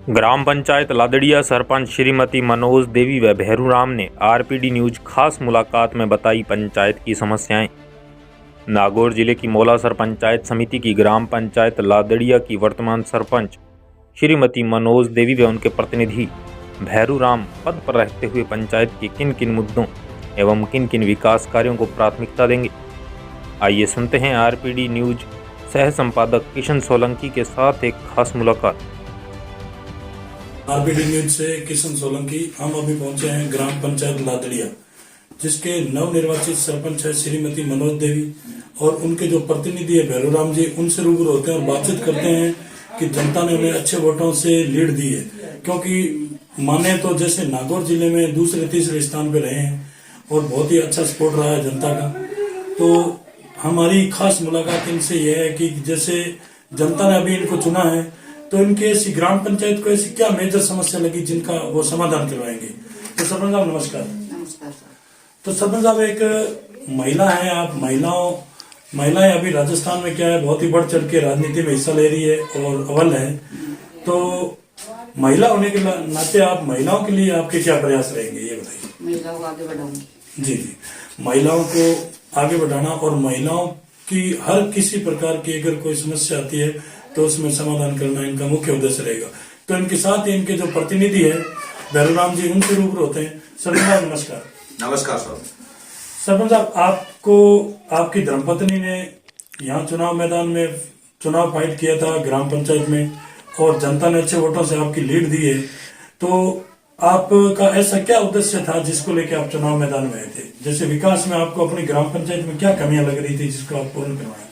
ग्राम पंचायत लादड़िया सरपंच श्रीमती मनोज देवी व भैरू राम ने RPD news खास मुलाकात में बताई पंचायत की समस्याएं। नागौर जिले की मौलासर पंचायत समिति की ग्राम पंचायत लादड़िया की वर्तमान सरपंच श्रीमती मनोज देवी व उनके प्रतिनिधि भैरू राम पद पर रहते हुए पंचायत के किन किन मुद्दों एवं किन किन विकास कार्यों को प्राथमिकता देंगे। आइए सुनते हैं आरपीडी न्यूज सह संपादक किशन सोलंकी के साथ एक खास मुलाकात। आरपीडी न्यूज से किशन सोलंकी। हम अभी पहुंचे हैं ग्राम पंचायत लादड़िया, जिसके नवनिर्वाचित सरपंच है श्रीमती मनोज देवी और उनके जो प्रतिनिधि है भैरू राम जी, उनसे रूबरू होते हैं और बातचीत करते हैं कि जनता ने उन्हें अच्छे वोटों से लीड दी है। क्योंकि माने तो जैसे नागौर जिले में दूसरे तीसरे स्थान पे रहे हैं और बहुत ही अच्छा सपोर्ट रहा है जनता का। तो हमारी खास मुलाकात इनसे यह है कि जैसे जनता ने अभी इनको चुना है तो इनके ऐसी ग्राम पंचायत को ऐसी क्या मेजर समस्या लगी जिनका वो समाधान करवाएंगे। तो सरपंच साहब नमस्कार। नमस्कार सर। तो सरपंच साहब, एक महिला है, आप महिलाएं अभी राजस्थान में क्या है बहुत ही बढ़ चढ़ के राजनीति में हिस्सा ले रही है और अव्वल है। तो महिला होने के नाते आप महिलाओं के लिए आपके क्या प्रयास रहेंगे ये बताइए। महिलाओं को आगे बढ़ाऊंगी। जी, महिलाओं को आगे बढ़ाना और महिलाओं की हर किसी प्रकार की अगर कोई समस्या आती है तो उसमें समाधान करना इनका मुख्य उद्देश्य रहेगा। तो इनके साथ ही इनके जो प्रतिनिधि है भैरू राम जी, उनसे रूबरू होते हैं। सरपंच साहब नमस्कार। नमस्कार सर। सरपंच साहब, आपको आपकी धर्मपत्नी ने यहाँ चुनाव मैदान में चुनाव फाइट किया था ग्राम पंचायत में और जनता ने अच्छे वोटों से आपकी लीड दी है। तो आपका ऐसा क्या उद्देश्य था जिसको लेके आप चुनाव मैदान में आए थे? जैसे विकास में आपको अपनी ग्राम पंचायत में क्या कमियां लग रही थी जिसको आप पूर्ण करवाया?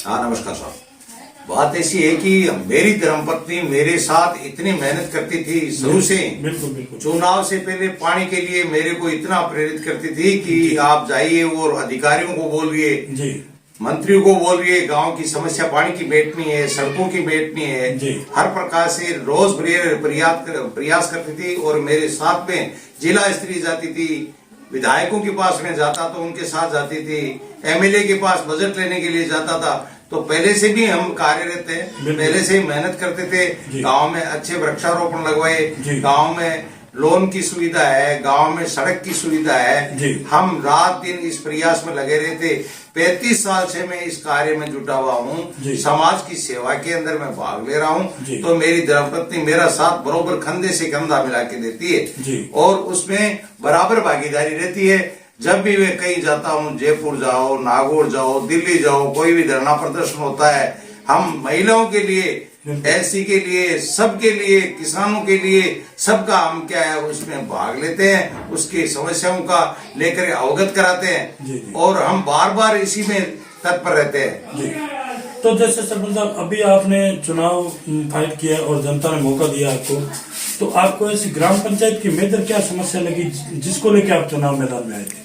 हाँ नमस्कार सर। बात ऐसी है कि मेरी धर्मपत्नी मेरे साथ इतनी मेहनत करती थी शुरू से। बिल्कुल बिल्कुल। चुनाव से पहले पानी के लिए मेरे को इतना प्रेरित करती थी कि आप जाइए और अधिकारियों को बोल रही है जी, मंत्रियों को बोल रही है, गांव की समस्या पानी की बैठनी है, सड़कों की बैठनी है जी। हर प्रकार से रोज प्रयास करती थी। और मेरे साथ में जिला स्तरीय जाती थी, विधायकों के पास में जाता तो उनके साथ जाती थी, एमएलए के पास बजट लेने के लिए जाता था। तो पहले से भी हम कार्यरत थे, पहले से मेहनत करते थे। गांव में अच्छे वृक्षारोपण लगवाए, गांव में लोन की सुविधा है, गांव में सड़क की सुविधा है। हम रात दिन इस प्रयास में लगे रहे थे। 35 साल से मैं इस कार्य में जुटा हुआ हूँ, समाज की सेवा के अंदर मैं भाग ले रहा हूँ। तो मेरी धर्मपत्नी मेरा साथ बरोबर कंधे से कंधा मिला के देती है और उसमें बराबर भागीदारी रहती है। जब भी मैं कहीं जाता हूँ, जयपुर जाओ, नागौर जाओ, दिल्ली जाओ, कोई भी धरना प्रदर्शन होता है, हम महिलाओं के लिए, एससी के लिए, सबके लिए, किसानों के लिए, सबका हम क्या है उसमें भाग लेते हैं, उसकी समस्याओं का लेकर अवगत कराते हैं और हम बार बार इसी में तत्पर रहते हैं। तो जैसे सरपंच साहब, अभी आपने चुनाव फाइट किया और जनता ने मौका दिया आपको, तो आपको ऐसी ग्राम पंचायत की मेजर क्या समस्या लगी जिसको लेकर आप चुनाव मैदान में आए थे?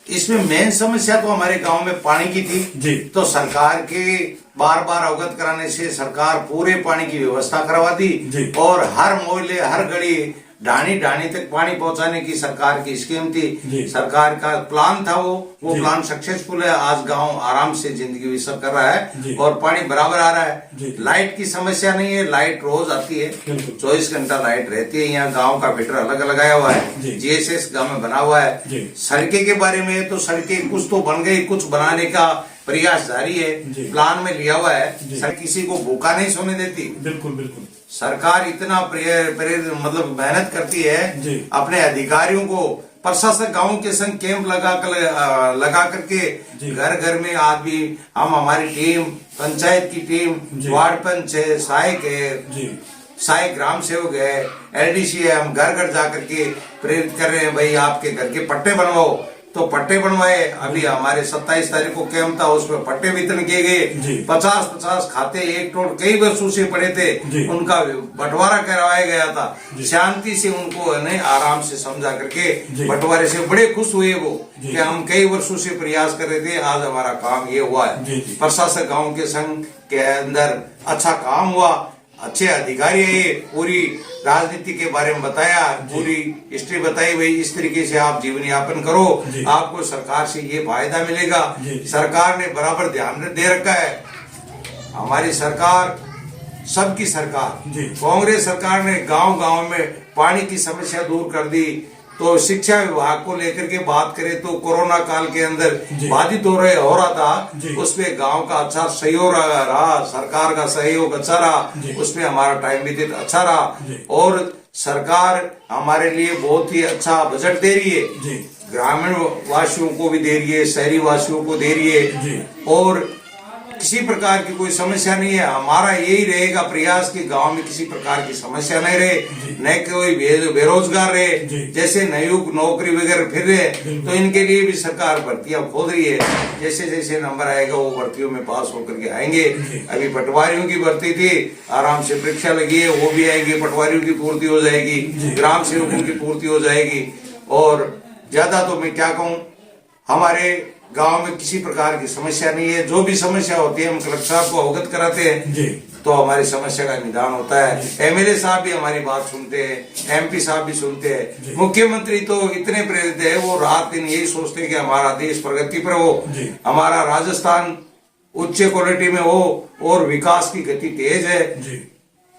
इसमें मेन समस्या तो हमारे गांव में पानी की थी जी। तो सरकार के बार बार अवगत कराने से सरकार पूरे पानी की व्यवस्था करवा दी और हर मोहल्ले, हर गली, ढाणी तक पानी पहुंचाने की सरकार की स्कीम थी। सरकार का प्लान था, वो प्लान सक्सेसफुल है। आज गांव आराम से जिंदगी बसर कर रहा है और पानी बराबर आ रहा है। लाइट की समस्या नहीं है, लाइट रोज आती है, 24 घंटा लाइट रहती है। यहाँ गांव का मीटर अलग लगाया हुआ है, जीएसएस गांव में बना हुआ है। सड़कें के बारे में तो सड़कें कुछ तो बन गई, कुछ बनाने का प्रयास जारी है, प्लान में लिया हुआ है। सर किसी को भूखा नहीं सोने देती। बिल्कुल बिल्कुल। सरकार इतना मतलब मेहनत करती है अपने अधिकारियों को। प्रशासक गांव के संग कैंप लगा करके घर घर में आदमी, हम हमारी टीम, पंचायत की टीम, वार्ड पंच है, सहायक है, सहायक ग्राम सेवक है, एलडीसी है, हम घर घर जाकर के प्रेरित कर रहे हैं, भाई आपके घर के पट्टे बनवाओ। तो पट्टे बनवाए। अभी हमारे 27 तारीख को कैंप था, उसमें पट्टे वितरण किए गए। 50-50 खाते एक टोट कई वर्षों से पड़े थे, उनका बंटवारा करवाया गया था। शांति से उनको आराम से समझा करके बंटवारे से बड़े खुश हुए वो कि हम कई वर्षों से प्रयास कर रहे थे, आज हमारा काम ये हुआ है। प्रशासक गाँव के संघ के अंदर अच्छा काम हुआ, अच्छे अधिकारी है। ये पूरी राजनीति के बारे में बताया, पूरी हिस्ट्री बताई, भाई इस तरीके से आप जीवन यापन करो, आपको सरकार से ये फायदा मिलेगा। सरकार ने बराबर ध्यान दे रखा है। हमारी सरकार सबकी सरकार, जी। कांग्रेस सरकार ने गांव गांव में पानी की समस्या दूर कर दी। तो शिक्षा विभाग को लेकर के बात करें तो कोरोना काल के अंदर जी। बाधित हो रहा था, जी। उसमें गांव का अच्छा सहयोग रहा, सरकार का सहयोग अच्छा जी। रहा, उसमें हमारा टाइम व्यतीत अच्छा रहा। जी। और सरकार हमारे लिए बहुत ही अच्छा बजट दे रही है, जी। ग्रामीण वासियों को भी दे रही है, शहरी वासियों को दे रही जी। है, और किसी प्रकार की कोई समस्या नहीं है। हमारा यही रहेगा प्रयास कि गांव में किसी प्रकार की समस्या नहीं रहे, न कोई बेरोजगार जी। रहे। जैसे नयुग नौकरी वगैरह फिर रहे, तो इनके लिए भी सरकार भर्तियां खोल रही है। जैसे जैसे नंबर आएगा वो भर्तियों में पास होकर के आएंगे। अभी पटवारियों की भर्ती थी, आराम से परीक्षा लगी है, वो भी आएंगे, पटवारियों की पूर्ति हो जाएगी, ग्राम सेवकों की पूर्ति हो जाएगी। और ज्यादा तो मैं क्या कहूँ, हमारे गांव में किसी प्रकार की समस्या नहीं है। जो भी समस्या होती है हम कलेक्टर साहब को अवगत कराते हैं, जी। तो हमारी समस्या का निदान होता है। एमएलए साहब भी हमारी बात सुनते हैं, एमपी साहब भी सुनते हैं, मुख्यमंत्री तो इतने प्रेरित है, वो रात दिन यही सोचते हैं कि हमारा देश प्रगति पर हो, हमारा राजस्थान उच्च क्वालिटी में हो और विकास की गति तेज है। जी।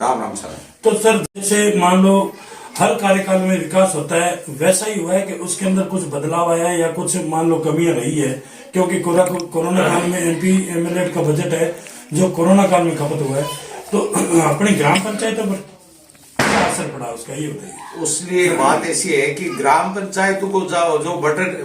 राम राम सर। तो सर जैसे मान लो हर कार्यकाल में विकास होता है, वैसा ही हुआ है कि उसके अंदर कुछ बदलाव आया है या कुछ मान लो कमियां रही है? क्योंकि कोरोना काल में एमपी एमएलए का बजट है जो कोरोना काल में खपत हुआ है, तो अपनी ग्राम पंचायतों पर क्या असर पड़ा उसका, ये बताइए। उसलिए बात ऐसी है कि ग्राम पंचायतों को जो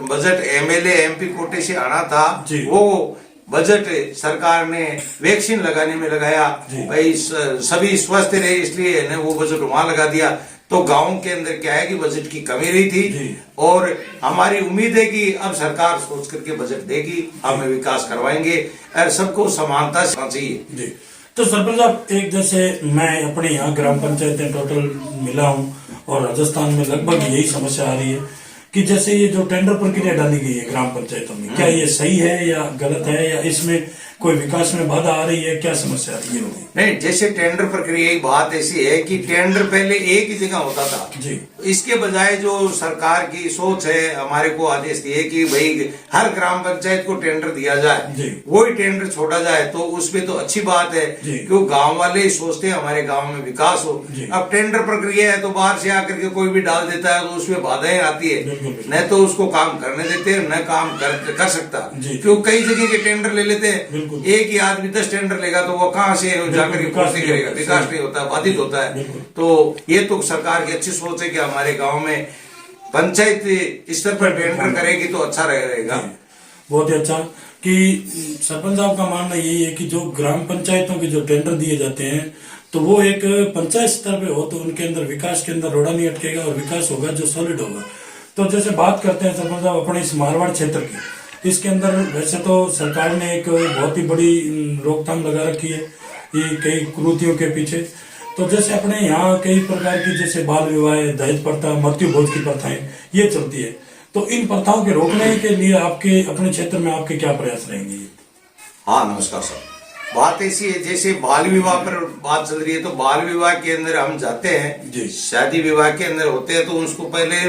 बजट एमएलए एमपी कोटे से आना था, जी। वो बजट सरकार ने वैक्सीन लगाने में लगाया। भाई सभी स्वस्थ रहे, इसलिए ने वो बजट वहां लगा दिया। तो गांव के अंदर क्या है कि बजट की कमी रही थी, और हमारी उम्मीद है कि अब सरकार सोच करके बजट देगी, हमें विकास करवाएंगे और सबको समानता से चाहिए। जी। तो सरपंच साहब, एक जैसे मैं अपने यहाँ ग्राम पंचायतें टोटल मिला हूँ और राजस्थान में लगभग यही समस्या आ रही है कि जैसे ये जो टेंडर प्रक्रिया डाली गई है ग्राम पंचायतों में, क्या ये सही है या गलत है, या इसमें कोई विकास में बाधा आ रही है, क्या समस्या आ रही है? नहीं, जैसे टेंडर प्रक्रिया की बात ऐसी है कि टेंडर पहले एक ही जगह होता था जी। इसके बजाय जो सरकार की सोच है, हमारे को आदेश दिए कि भाई हर ग्राम पंचायत को टेंडर दिया जाए, वही टेंडर छोड़ा जाए, तो उसमें तो अच्छी बात है, क्यों गांव वाले ही सोचते हैं हमारे गांव में विकास हो। अब टेंडर प्रक्रिया है तो बाहर से आकर के कोई भी डाल देता है, तो उसमें बाधाएं आती है, न तो उसको काम करने देते हैं न काम कर सकता, क्यों कई जगह के टेंडर ले लेते हैं। एक ही आदमी 10 टेंडर लेगा तो वो कहाँ से जाकर के पूर्ति करेगा, विकास नहीं होता, बाधित होता है। तो ये तो सरकार की अच्छी सोच है कि हमारे गांव में पंचायत स्तर पर टेंडर करेगी तो अच्छा रहेगा। बहुत ही अच्छा। कि सरपंच साहब का मानना यही है कि जो ग्राम पंचायतों के जो टेंडर दिए जाते हैं तो वो एक पंचायत स्तर पे हो तो उनके अंदर विकास के अंदर रोड़ा नहीं अटकेगा और विकास होगा जो सॉलिड होगा। तो जैसे बात करते हैं सरपंच साहब अपने इस मारवाड़ क्षेत्र की, इसके अंदर वैसे तो सरकार ने एक बहुत ही बड़ी रोकथाम लगा रखी है ये कई कुरीतियों के पीछे। तो जैसे अपने यहाँ कई प्रकार की जैसे बाल विवाह, दहेज प्रथा, मृत्यु भोज की प्रथाएं ये चलती है, तो इन प्रथाओं के रोकने के लिए आपके अपने क्षेत्र में आपके क्या प्रयास रहेंगे? हाँ नमस्कार सर, बात ऐसी है जैसे बाल विवाह पर बात चल रही है, तो बाल विवाह के अंदर हम जाते हैं, शादी विवाह के अंदर होते हैं तो उसको पहले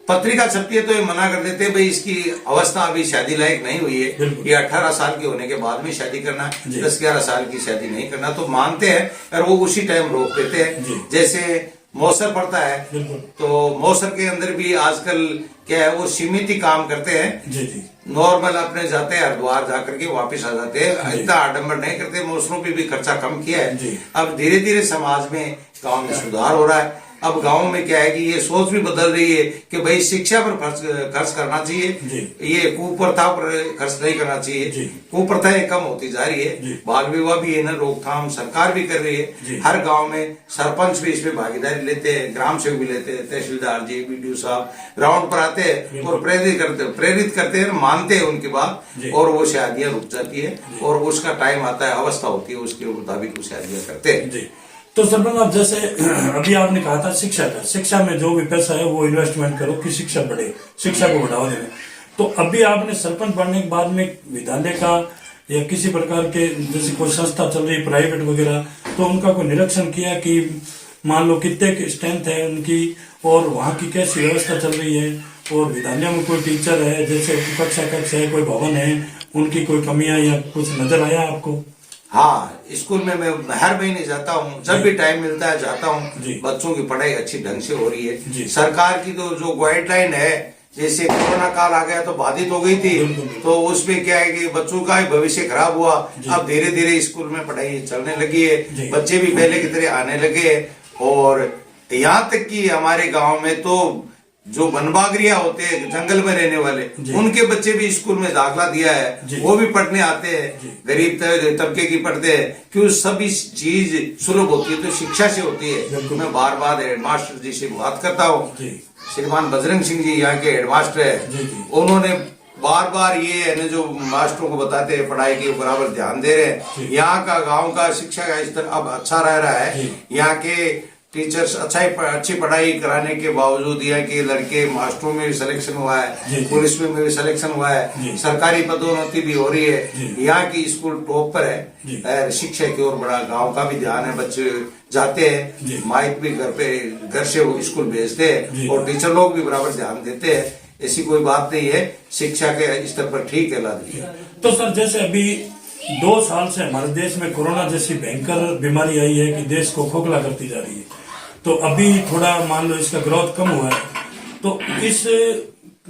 पत्रिका छपती है तो ये मना कर देते हैं भाई इसकी अवस्था अभी शादी लायक नहीं हुई है, ये 18 साल के होने के बाद में शादी करना, 10-11 साल की शादी नहीं करना, तो मानते हैं और वो उसी टाइम रोक देते हैं। जैसे मौसर पड़ता है तो मौसर के अंदर भी आजकल क्या है वो सीमित ही काम करते हैं, नॉर्मल अपने जाते हैं हरिद्वार जाकर के वापस आ जाते हैं, इतना आडम्बर नहीं करते, मौसरों पे भी खर्चा कम किया है। अब धीरे धीरे समाज में गांव में सुधार हो रहा है। अब गांव में क्या है कि ये सोच भी बदल रही है कि भाई शिक्षा पर खर्च करना चाहिए, ये कुप्रथा पर खर्च नहीं करना चाहिए, कुप्रथाएं कम होती जा रही है। बाल विवाह भी है ना रोकथाम सरकार भी कर रही है, हर गांव में सरपंच भी इसमें भागीदारी लेते हैं, ग्राम सेवक भी लेते हैं, तहसीलदार जी, बीडीओ साहब ग्राउंड पर आते हैं और प्रेरित करते हैं, मानते हैं उनकी बात और वो शादियां रुक जाती है और उसका टाइम आता है, अवस्था होती है, उसके मुताबिक वो शादियां करते हैं। तो सरपंच आप जैसे अभी आपने कहा था शिक्षा का, शिक्षा में जो भी पैसा है वो इन्वेस्टमेंट करो कि शिक्षा बढ़े, शिक्षा को बढ़ावा देना। तो अभी आपने सरपंच बनने के बाद में विद्यालय का या किसी प्रकार के जैसे कोई संस्था चल रही प्राइवेट वगैरह, तो उनका कोई निरीक्षण किया कि मान लो कितने स्ट्रेंथ है उनकी और वहाँ की कैसी व्यवस्था चल रही है, और विद्यालयों में कोई टीचर है, जैसे कक्षा है, कोई भवन है, उनकी कोई कमियां या कुछ नजर आया आपको? हाँ, स्कूल में मैं हर महीने जाता हूँ, जब भी टाइम मिलता है जाता जी। हूँ। बच्चों की पढ़ाई अच्छी ढंग से हो रही जी। है। सरकार की तो जो गाइडलाइन है, जैसे कोरोना काल आ गया तो बाधित हो गई थी, बिल्कुल, बिल्कुल। तो उसमें क्या है कि बच्चों का ही भविष्य खराब हुआ। जी। अब धीरे धीरे स्कूल में पढ़ाई चलने लगी जी। है, बच्चे भी पहले की तरह आने लगे। और यहाँ तक कि हमारे गांव में तो जो बनबागरिया होते हैं, जंगल में रहने वाले, जी। उनके बच्चे भी स्कूल में दाखला दिया जी। है, वो भी पढ़ने आते जी। हैं। गरीब तबके की पढ़ते हैं, क्यों सभी चीज सुलभ होती है तो शिक्षा से होती है। बिल्कुल। मैं बार बार हेडमास्टर जी से बात करता हूँ। जी। श्रीमान बजरंग सिंह जी यहाँ के हेडमास्टर है, जी, जी। उन्होंने बार बार ये है ना जो मास्टरों को बताते हैं पढ़ाई के बराबर ध्यान दे रहे हैं। जी। यहाँ का गांव का शिक्षा का स्तर अब अच्छा रह रहा है। जी। यहाँ के टीचर्स अच्छी पढ़ाई कराने के बावजूद यहाँ के लड़के मास्टरों में भी सिलेक्शन हुआ जी, है, जी। पुलिस में भी सिलेक्शन हुआ जी। है, सरकारी पदोन्नति भी हो रही है। जी। यहाँ की स्कूल टॉप पर जी। है। शिक्षा की ओर बड़ा गांव का भी ध्यान है, बच्चे जाते जी। हैं, माइक भी घर से वो स्कूल भेजते जी। हैं और टीचर लोग भी बराबर ध्यान देते हैं। ऐसी कोई बात नहीं है, शिक्षा के स्तर पर ठीक है लादलिया। तो सर जैसे अभी 2 साल से हमारे देश में कोरोना जैसी भयंकर बीमारी आई है कि देश को खोखला करती जा रही है, तो अभी थोड़ा मान लो इसका ग्रोथ कम हुआ है, तो इस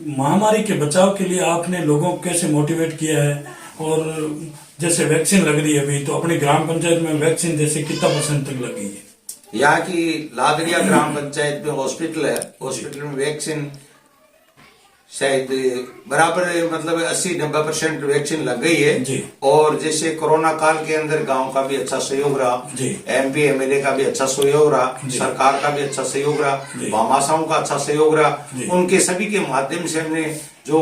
महामारी के बचाव के लिए आपने लोगों को कैसे मोटिवेट किया है? और जैसे वैक्सीन लग रही है अभी, तो अपनी ग्राम पंचायत में वैक्सीन जैसे कितना % तक लगी है? यहाँ की लादलिया ग्राम पंचायत में हॉस्पिटल है, हॉस्पिटल में वैक्सीन शायद बराबर मतलब 80-90% वैक्सीन लग गई है। जी। और जैसे कोरोना काल के अंदर गांव का भी अच्छा सहयोग रहा, जी। MP MLA का भी अच्छा सहयोग रहा, जी। सरकार का भी अच्छा सहयोग रहा, जी। भामाशाहों का अच्छा सहयोग रहा। जी। उनके सभी के माध्यम से हमने जो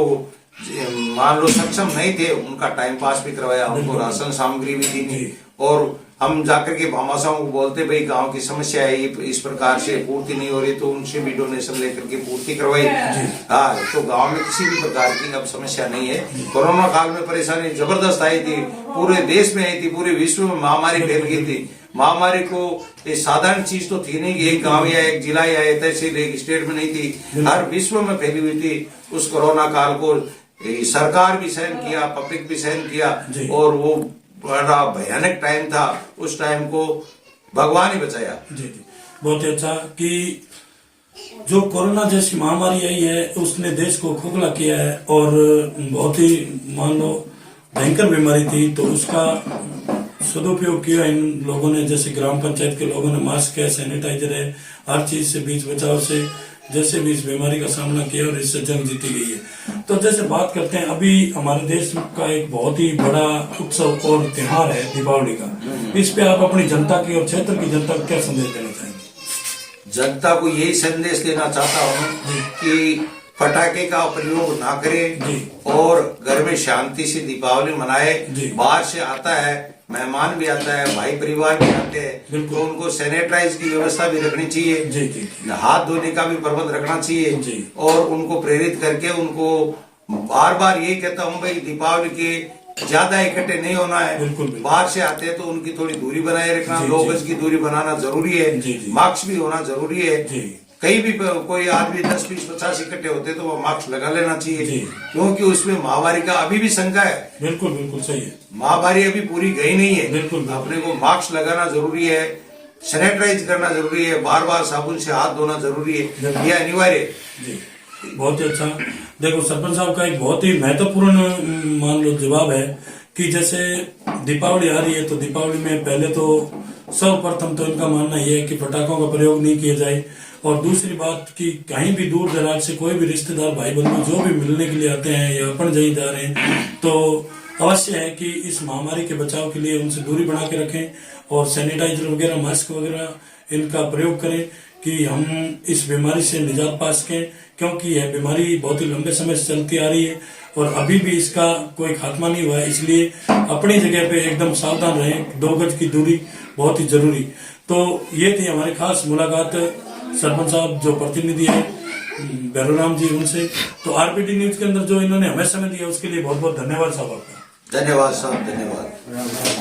मान लो सक्षम नहीं थे उनका टाइम पास भी करवाया, उनको बिल्कुल। राशन सामग्री भी दी। जी। और हम जाकर के भामाशाहों को बोलते भाई गांव की समस्या है, ये इस प्रकार से पूर्ति नहीं हो रही, तो उनसे भी डोनेशन लेकर के पूर्ति करवाई। हाँ, तो गांव में किसी भी प्रकार की अब समस्या नहीं है। कोरोना काल में परेशानी जबरदस्त आई थी, पूरे देश में आई थी, पूरे विश्व में महामारी फैल गई थी। महामारी को ये साधारण चीज तो थी नहीं कि एक गांव या एक जिला या एक तहसील एक स्टेट में नहीं थी, हर विश्व में फैली हुई थी। उस कोरोना काल को सरकार भी सहन किया, पब्लिक भी सहन किया, जी। और वो बड़ा भयानक टाइम था, उस टाइम को भगवान ही बचाया। जी जी, बहुत ही अच्छा कि जो कोरोना जैसी महामारी आई है उसने देश को खोखला किया है, और बहुत ही मान लो भयंकर बीमारी थी, तो उसका सदुपयोग किया इन लोगों ने। जैसे ग्राम पंचायत के लोगों ने मास्क है, सैनिटाइजर है, हर चीज से बीच बचाव से जैसे भी इस बीमारी का सामना किया और इससे जंग जीती गई है। तो जैसे बात करते हैं, अभी हमारे देश का एक बहुत ही बड़ा उत्सव और त्योहार है दीपावली का, इस पे आप अपनी जनता की और क्षेत्र की जनता को क्या संदेश देना चाहेंगे? जनता को यही संदेश देना चाहता हूँ कि पटाखे का प्रयोग ना करें जी। और घर में शांति से दीपावली मनाए। जी। बाहर से आता है, मेहमान भी आता है, भाई परिवार भी आते हैं, बिल्कुल। तो उनको सैनिटाइज की व्यवस्था भी रखनी चाहिए। जी जी हाथ धोने का भी प्रबंध रखना चाहिए। जी। और उनको प्रेरित करके उनको बार बार यही कहता हूँ भाई दीपावली के ज्यादा इकट्ठे नहीं होना है। बिल्कुल, बिल्कुल। बाहर से आते हैं तो उनकी थोड़ी दूरी बनाए रखना, जी, 2 जी। गज की दूरी बनाना जरूरी है। जी, जी। मास्क भी होना जरूरी है। जी। कहीं भी कोई आदमी 10, 20, 50 इकट्ठे होते तो वो मास्क लगा लेना चाहिए। जी। क्योंकि उसमें महामारी का अभी भी शंका है, बिल्कुल बिल्कुल सही है। महामारी अभी पूरी गई नहीं है। बिल्कुल। अपने को मास्क लगाना जरूरी है, सैनिटाइज करना जरूरी है, बार बार साबुन से हाथ धोना जरूरी है, बिल्कुल। यह अनिवार्य है। जी, बहुत ही अच्छा। देखो सरपंच साहब का एक बहुत ही महत्वपूर्ण मान लो जवाब है कि जैसे दीपावली आ रही है, तो दीपावली में पहले तो सर्वप्रथम तो इनका मानना यह है कि पटाखों का प्रयोग नहीं किया जाए, और दूसरी बात कि कहीं भी दूर दराज से कोई भी रिश्तेदार भाई बंधु जो भी मिलने के लिए आते हैं या अपन जहीं जा रहे हैं, तो अवश्य है कि इस महामारी के बचाव के लिए उनसे दूरी बना के रखें और सैनिटाइजर वगैरह, मास्क वगैरह इनका प्रयोग करें कि हम इस बीमारी से निजात पा सकें, क्योंकि यह बीमारी बहुत ही लंबे समय से चलती आ रही है और अभी भी इसका कोई खात्मा नहीं हुआ है। इसलिए अपनी जगह पे एकदम सावधान रहें, 2 गज की दूरी बहुत ही जरूरी। तो ये थी हमारी खास मुलाकात सरपंच साहब जो प्रतिनिधि है भैरूराम जी उनसे। तो आरपीडी न्यूज के अंदर जो इन्होंने हमें समय दिया उसके लिए बहुत बहुत धन्यवाद साहब आपका। धन्यवाद साहब, धन्यवाद।